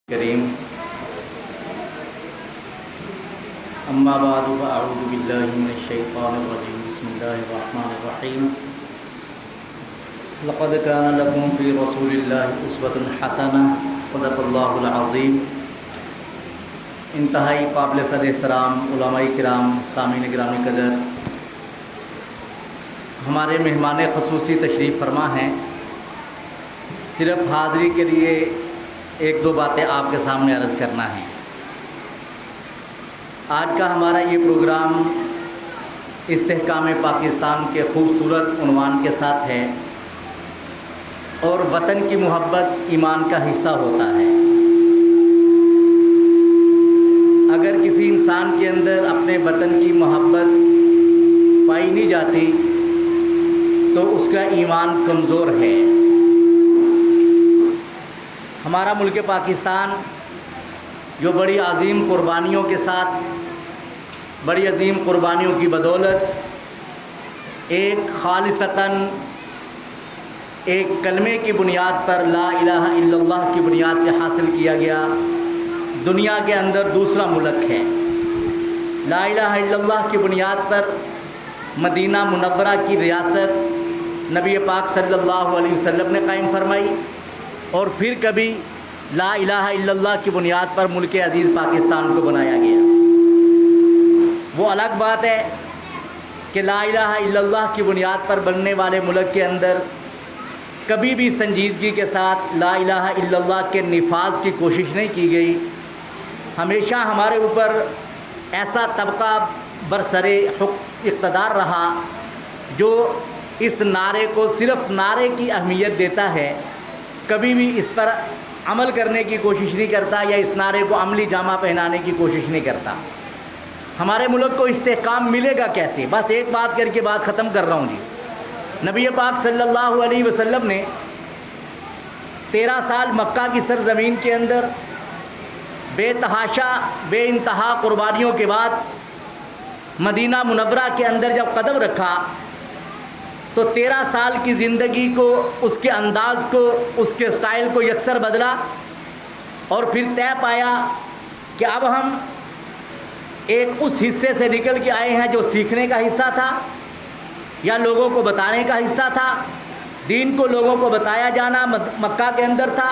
کریم اما بعد فاعوذ باللہ من الشیطان الرجیم بسم اللہ الرحمن الرحیم لقد کان لکم فی رسول اللہ اسوۃ حسنہ صدق اللہ العظیم۔ انتہائی قابل صد احترام علماء کرام، سامعین گرامی قدر، ہمارے مہمان خصوصی تشریف فرما ہیں۔ صرف حاضری کے لیے ایک دو باتیں آپ کے سامنے عرض کرنا ہے۔ آج کا ہمارا یہ پروگرام استحکام پاکستان کے خوبصورت عنوان کے ساتھ ہے اور وطن کی محبت ایمان کا حصہ ہوتا ہے۔ اگر کسی انسان کے اندر اپنے وطن کی محبت پائی نہیں جاتی تو اس کا ایمان کمزور ہے۔ ہمارا ملک پاکستان جو بڑی عظیم قربانیوں کے ساتھ، بڑی عظیم قربانیوں کی بدولت ایک خالصتاً ایک کلمے کی بنیاد پر، لا الہ الا اللہ کی بنیاد پہ حاصل کیا گیا دنیا کے اندر دوسرا ملک ہے۔ لا الہ الا اللہ کی بنیاد پر مدینہ منورہ کی ریاست نبی پاک صلی اللہ علیہ وسلم نے قائم فرمائی، اور پھر کبھی لا الہ الا اللہ کی بنیاد پر ملک عزیز پاکستان کو بنایا گیا۔ وہ الگ بات ہے کہ لا الہ الا اللہ کی بنیاد پر بننے والے ملک کے اندر کبھی بھی سنجیدگی کے ساتھ لا الہ الا اللہ کے نفاذ کی کوشش نہیں کی گئی۔ ہمیشہ ہمارے اوپر ایسا طبقہ برسر اقتدار رہا جو اس نعرے کو صرف نعرے کی اہمیت دیتا ہے، کبھی بھی اس پر عمل کرنے کی کوشش نہیں کرتا یا اس نعرے کو عملی جامہ پہنانے کی کوشش نہیں کرتا۔ ہمارے ملک کو استحکام ملے گا کیسے؟ بس ایک بات کر کے بات ختم کر رہا ہوں جی۔ نبی پاک صلی اللہ علیہ وسلم نے 13 سال مکہ کی سرزمین کے اندر بے تحاشا بے انتہا قربانیوں کے بعد مدینہ منورہ کے اندر جب قدم رکھا تو 13 سال کی زندگی کو، اس کے انداز کو، اس کے سٹائل کو یکسر بدلا، اور پھر طے پایا کہ اب ہم ایک اس حصے سے نکل کے آئے ہیں جو سیکھنے کا حصہ تھا یا لوگوں کو بتانے کا حصہ تھا۔ دین کو لوگوں کو بتایا جانا مکہ کے اندر تھا،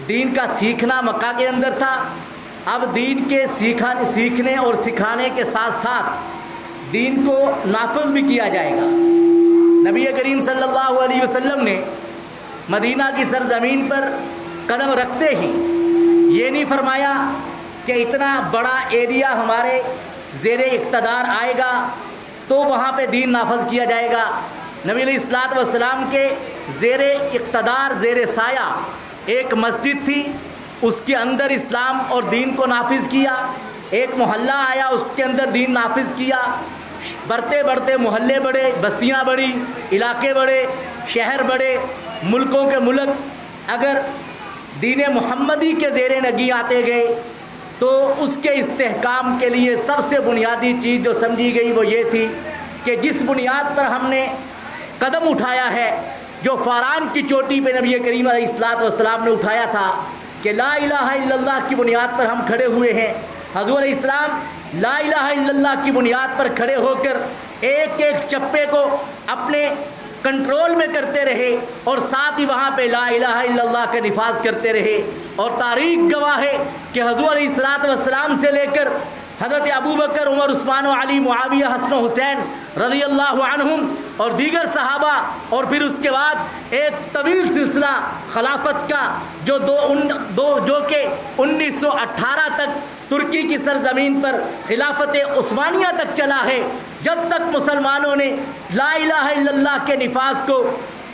دین کا سیکھنا مکہ کے اندر تھا۔ اب دین کے سیکھنے اور سکھانے کے ساتھ ساتھ دین کو نافذ بھی کیا جائے گا۔ نبی کریم صلی اللہ علیہ وسلم نے مدینہ کی سرزمین پر قدم رکھتے ہی یہ نہیں فرمایا کہ اتنا بڑا ایریا ہمارے زیر اقتدار آئے گا تو وہاں پہ دین نافذ کیا جائے گا۔ نبی علیہ الصلوۃ والسلام کے زیر اقتدار، زیر سایہ ایک مسجد تھی، اس کے اندر اسلام اور دین کو نافذ کیا۔ ایک محلہ آیا، اس کے اندر دین نافذ کیا۔ بڑھتے بڑھتے محلے بڑے، بستیاں بڑی، علاقے بڑے، شہر بڑے، ملکوں کے ملک اگر دین محمدی کے زیر نگی آتے گئے تو اس کے استحکام کے لیے سب سے بنیادی چیز جو سمجھی گئی وہ یہ تھی کہ جس بنیاد پر ہم نے قدم اٹھایا ہے، جو فاران کی چوٹی پہ نبی کریم علیہ الصلوۃ والسلام نے اٹھایا تھا کہ لا الہ الا اللہ کی بنیاد پر ہم کھڑے ہوئے ہیں، حضور علیہ السلام لا الہ الا اللہ کی بنیاد پر کھڑے ہو کر ایک ایک چپے کو اپنے کنٹرول میں کرتے رہے اور ساتھ ہی وہاں پہ لا الہ الا اللہ کا نفاذ کرتے رہے۔ اور تاریخ گواہ ہے کہ حضور علیہ الصلوۃ والسلام سے لے کر حضرت ابوبکر، عمر، عثمان و علی، معاویہ، حسن و حسین رضی اللہ عنہم اور دیگر صحابہ، اور پھر اس کے بعد ایک طویل سلسلہ خلافت کا جو کہ 1918 تک ترکی کی سرزمین پر خلافت عثمانیہ تک چلا ہے، جب تک مسلمانوں نے لا الہ الا اللہ کے نفاذ کو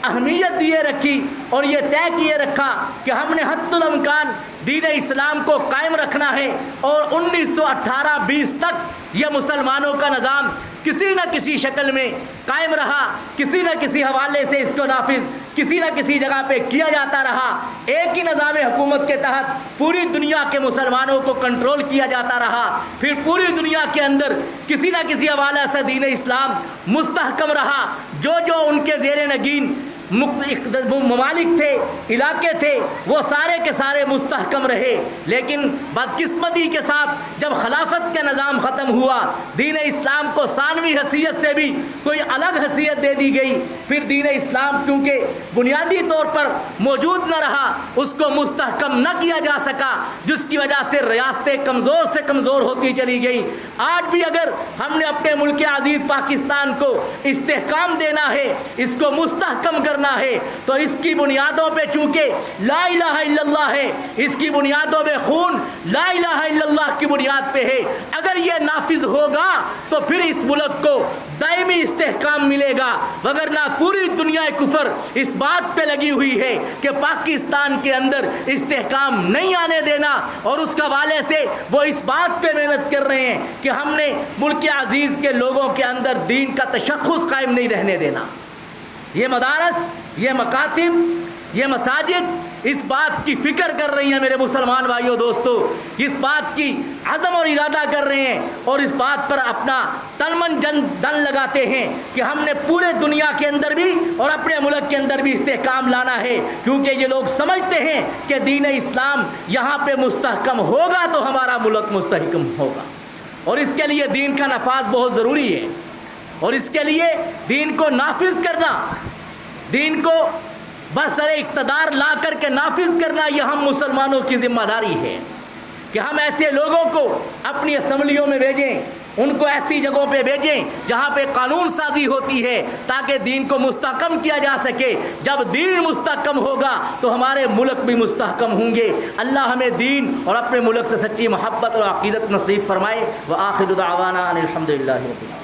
اہمیت دیے رکھی اور یہ طے کیے رکھا کہ ہم نے حتی الامکان دین اسلام کو قائم رکھنا ہے، اور 1918-20 تک یہ مسلمانوں کا نظام کسی نہ کسی شکل میں قائم رہا، کسی نہ کسی حوالے سے اس کو نافذ کسی نہ کسی جگہ پہ کیا جاتا رہا۔ ایک ہی نظام حکومت کے تحت پوری دنیا کے مسلمانوں کو کنٹرول کیا جاتا رہا، پھر پوری دنیا کے اندر کسی نہ کسی حوالے سے دین اسلام مستحکم رہا۔ جو ان کے زیر نگین ممالک تھے، علاقے تھے، وہ سارے کے سارے مستحکم رہے، لیکن بدقسمتی کے ساتھ جب خلافت کا نظام ختم ہوا، دین اسلام کو ثانوی حیثیت سے بھی کوئی الگ حیثیت دے دی گئی، پھر دین اسلام کیونکہ بنیادی طور پر موجود نہ رہا، اس کو مستحکم نہ کیا جا سکا، جس کی وجہ سے ریاستیں کمزور سے کمزور ہوتی چلی گئیں۔ آج بھی اگر ہم نے اپنے ملک عزیز پاکستان کو استحکام دینا ہے، اس کو مستحکم کرنا ہے، تو اس کی بنیادوں پہ چونکہ لا الہ الا اللہ ہے، اس کی بنیادوں پہ خون لا الہ الا اللہ کی بنیاد پہ ہے، اگر یہ نافذ ہوگا تو پھر اس ملک کو دائمی استحکام ملے گا، وگرنہ پوری دنیا کفر اس بات پہ لگی ہوئی ہے کہ پاکستان کے اندر استحکام نہیں آنے دینا، اور اس کا حوالے سے وہ اس بات پہ محنت کر رہے ہیں کہ ہم نے ملک عزیز کے لوگوں کے اندر دین کا تشخص قائم نہیں رہنے دینا۔ یہ مدارس، یہ مکاتب، یہ مساجد اس بات کی فکر کر رہی ہیں میرے مسلمان بھائیوں دوستو، اس بات کی عزم اور ارادہ کر رہے ہیں، اور اس بات پر اپنا تن من دن لگاتے ہیں کہ ہم نے پورے دنیا کے اندر بھی اور اپنے ملک کے اندر بھی استحکام لانا ہے، کیونکہ یہ لوگ سمجھتے ہیں کہ دین اسلام یہاں پہ مستحکم ہوگا تو ہمارا ملک مستحکم ہوگا، اور اس کے لیے دین کا نفاذ بہت ضروری ہے، اور اس کے لیے دین کو نافذ کرنا، دین کو برسر اقتدار لا کر کے نافذ کرنا، یہ ہم مسلمانوں کی ذمہ داری ہے کہ ہم ایسے لوگوں کو اپنی اسمبلیوں میں بھیجیں، ان کو ایسی جگہوں پہ بھیجیں جہاں پہ قانون سازی ہوتی ہے، تاکہ دین کو مستحکم کیا جا سکے۔ جب دین مستحکم ہوگا تو ہمارے ملک بھی مستحکم ہوں گے۔ اللہ ہمیں دین اور اپنے ملک سے سچی محبت اور عقیدت نصیب فرمائے۔ وآخر دعوانا ان الحمد للہ رب العالمین۔